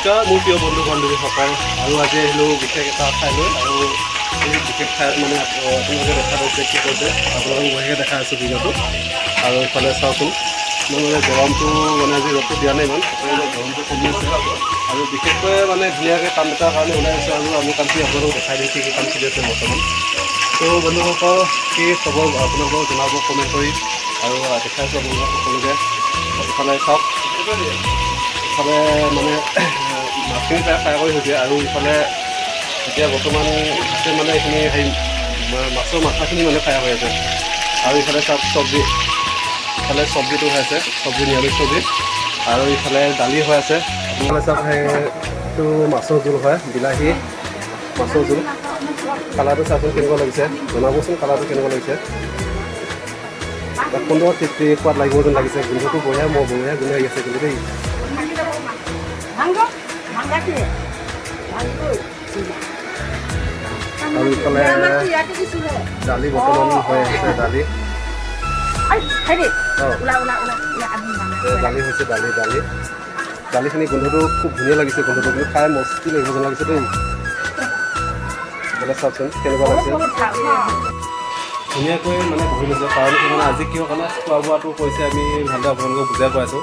নমস্কাৰ মোৰ প্ৰিয় বন্ধু বান্ধৱীসকল আৰু আজি আহিলোঁ বিশেষ এটা ঠাইলৈ আৰু এই বিশেষ ঠাইত মানে আপোনালোকে দেখা পাইছে কি কৈছে আপোনালোকক বহিকে দেখা আছোঁ ভিডিঅ'টো আৰু ইফালে চাওকচোন মানে গৰমটো মানে আজি ৰ'দটো দিয়া নাই ইমান গৰমটো কমি আছে আৰু বিশেষকৈ মানে ধুনীয়াকৈ কাম এটাৰ কাৰণে ওলাই আছে আৰু আমি কামখিনি আপোনালোকক দেখাই দিওঁ কি কি কাম চলি আছে বৰ্তমান তো বন্ধুসকল কি খবৰ আপোনালোকক জনাব কমেণ্ট কৰি আৰু দেখাইছোঁ আপোনালোকক সকলোকে ইফালে চাওক ইফালে মানে মাছখিনি প্ৰায় ফ্ৰাই কৰি হৈছে আৰু ইফালে এতিয়া বৰ্তমান আছে মানে এইখিনি হেৰি মাছৰ মাথাখিনি মানে ফ্ৰাই হৈ আছে আৰু ইফালে চাওক চব্জি ইফালে চব্জিটো হৈ আছে চব্জি নিৰামিষ চব্জি আৰু ইফালে দালি হৈ আছে আপোনালোকে চাওক সেইটো মাছৰ জোল হয় বিলাহী মাছৰ জোল কালাৰটো চাওকচোন কেনেকুৱা লাগিছে জনাবচোন কালাৰটো কেনেকুৱা লাগিছে কোনটো সোৱাদ লাগিব যেন লাগিছে গোন্ধটো বঢ়িয়া মই বঢ়িয়া গোন্ধ আহি আছে কিন্তু দেই আৰু ইফালে দালি বৰ্তমান হৈ আছে দালি দালি হৈছে দালিখিনি গোন্ধটো খুব ধুনীয়া লাগিছে গোন্ধটো কিন্তু খাই মস্তি লাগিব যেন লাগিছে দেই বোলে চাওকচোন কেনেকুৱা লাগিছে ধুনীয়াকৈ মানে বহি লৈছে কাৰণ মানে আজি কিহৰ কাৰণে খোৱা বোৱাটো কৈছে আমি ভালদৰে আপোনালোকক বুজাই কৈ আছোঁ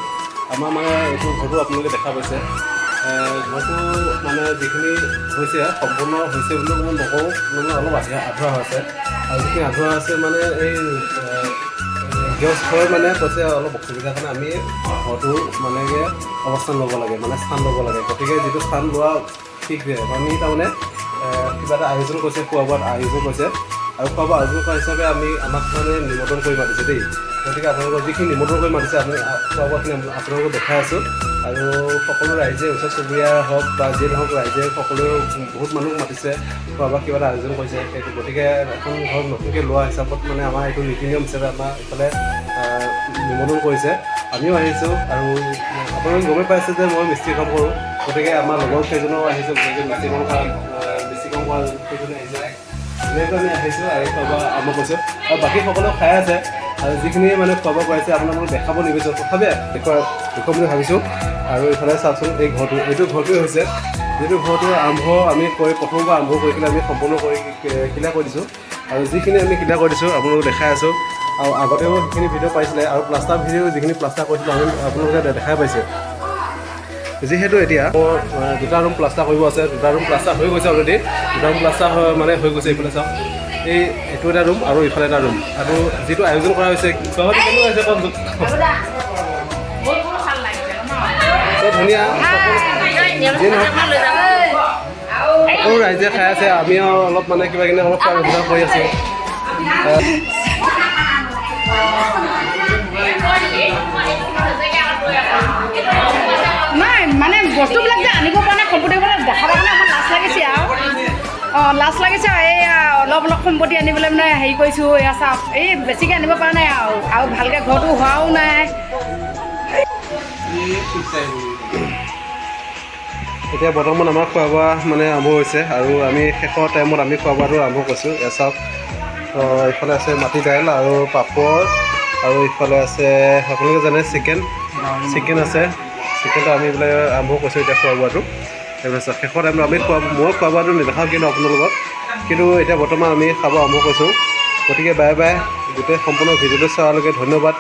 আমাৰ মানে এইটো ঘৰটো আপোনালোকে দেখা পাইছে ঘৰটো মানে যিখিনি হৈছে সম্পূৰ্ণ হৈছে বুলি মই নকওঁ মানে অলপ আধৰুৱা হৈছে আৰু যিখিনি আধৰুৱা আছে মানে এই গৃহস্থই মানে কৈছে অলপ অসুবিধাৰ কাৰণে আমি ঘৰটো মানে অৱস্থান ল'ব লাগে মানে স্থান ল'ব লাগে গতিকে যিটো স্থান লোৱা ঠিক আমি তাৰমানে কিবা এটা আয়োজন কৰিছে খোৱা বোৱাত আয়োজন কৰিছে আৰু খোৱা বোৱা আয়োজন কৰা হিচাপে আমাক মানে নিমন্ত্ৰণ কৰি মাতিছে দেই গতিকে আপোনালোকক যিখিনি নিমন্ত্ৰণ কৰি মাতিছে আমি খোৱা বোৱাখিনি আপোনালোকক দেখাই আছোঁ আৰু সকলো ৰাইজে ওচৰ চুবুৰীয়া হওক বা যিয়ে নহওক ৰাইজে সকলোৱে বহুত মানুহ মাতিছে খোৱা বোৱা কিবা এটা আয়োজন কৰিছে সেইটো গতিকে এখন ঘৰত নতুনকৈ লোৱা হিচাপত মানে আমাৰ এইটো নীতি নিয়ম হিচাপে আমাৰ এইফালে নিমন্ত্ৰণ কৰিছে আমিও আহিছোঁ আৰু আপোনালোকে গমেই পাইছে যে মই মিস্ত্ৰী কাম কৰোঁ গতিকে আমাৰ লগৰ কেইজনো আহিছোঁ গতিকে মিস্ত্ৰী কাম কৰা কেইজনে আহিছে এনেকৈ আমি আহিছোঁ আৰু খোৱা বোৱা আৰম্ভ কৰিছোঁ আৰু বাকী সকলেও খাই আছে আৰু যিখিনি মানে খোৱা বোৱা কৰাইছে আপোনালোকক দেখাব নিবিচাৰোঁ তথাপি দেখুৱাম বুলি ভাবিছোঁ আৰু এইফালে চাওকচোন এই ঘৰটো এইটো ঘৰটোৱে হৈছে যিটো ঘৰটো আমি প্ৰথমৰ পৰা আৰম্ভ কৰি কিনে আমি সম্পূৰ্ণ কৰি ক্লিয়াৰ কৰি দিছোঁ আৰু যিখিনি আমি ক্লিয়াৰ কৰি দিছোঁ আপোনালোকক দেখাই আছোঁ আৰু আগতেও সেইখিনি ভিডিঅ' পাইছিলে আৰু প্লাষ্টাৰ ভিডিঅ' যিখিনি প্লাষ্টাৰ কৰিছিলোঁ আমি আপোনালোকে দেখাই পাইছে যিহেতু এতিয়া দুটা ৰুম প্লাষ্টাৰ কৰিব আছে দুটা ৰুম প্লাষ্টাৰ হৈ গৈছে অলৰেডি দুটা ৰুম প্লাষ্টাৰ মানে হৈ গৈছে এইফালে চাওক এইটো এটা ৰুম আৰু ইফালে এটা ৰুম আৰু যিটো আয়োজন কৰা হৈছে কেনেকুৱা হৈছে কওকচোন ধুনীয়া সকলো ৰাইজে খাই আছে আমিও অলপ মানে কিবা কিনি অলপ ব্যৱহাৰ কৰি আছোঁ নাই মানে বস্তুবিলাক যে আনিব পৰা নাই সম্পত্তিবিলাক দেখাবৰ কাৰণে আমাৰ লাজ লাগিছে আৰু লাজ লাগিছে এই অলপ সম্পত্তি আনিবলৈ মানে হেৰি কৰিছোঁ এয়া চাওক এই বেছিকৈ আনিব পৰা নাই আৰু ভালকৈ ঘৰটো হোৱাও নাই এতিয়া বৰ্তমান আমাৰ খোৱা বোৱা মানে আৰম্ভ হৈছে আৰু আমি শেষৰ টাইমত আমি খোৱা বোৱাটো আৰম্ভ কৰিছোঁ এয়া চাওক ইফালে আছে মাটি দাইল আৰু পাপৰ আৰু ইফালে আছে আপোনালোকে জানে চিকেন আছে চিকেনটো আমি এইবিলাক আৰম্ভ কৰিছোঁ এতিয়া খোৱা বোৱাটো এইবিলাক শেষৰ টাইমত আমি মই খোৱা বোৱাটো নেদেখাওঁ কিন্তু আপোনালোকক কিন্তু এতিয়া বৰ্তমান আমি খাব আৰম্ভ কৰিছোঁ গতিকে বাই বাই গোটেই সম্পূৰ্ণ ভিডিঅ'টো চোৱালৈকে ধন্যবাদ।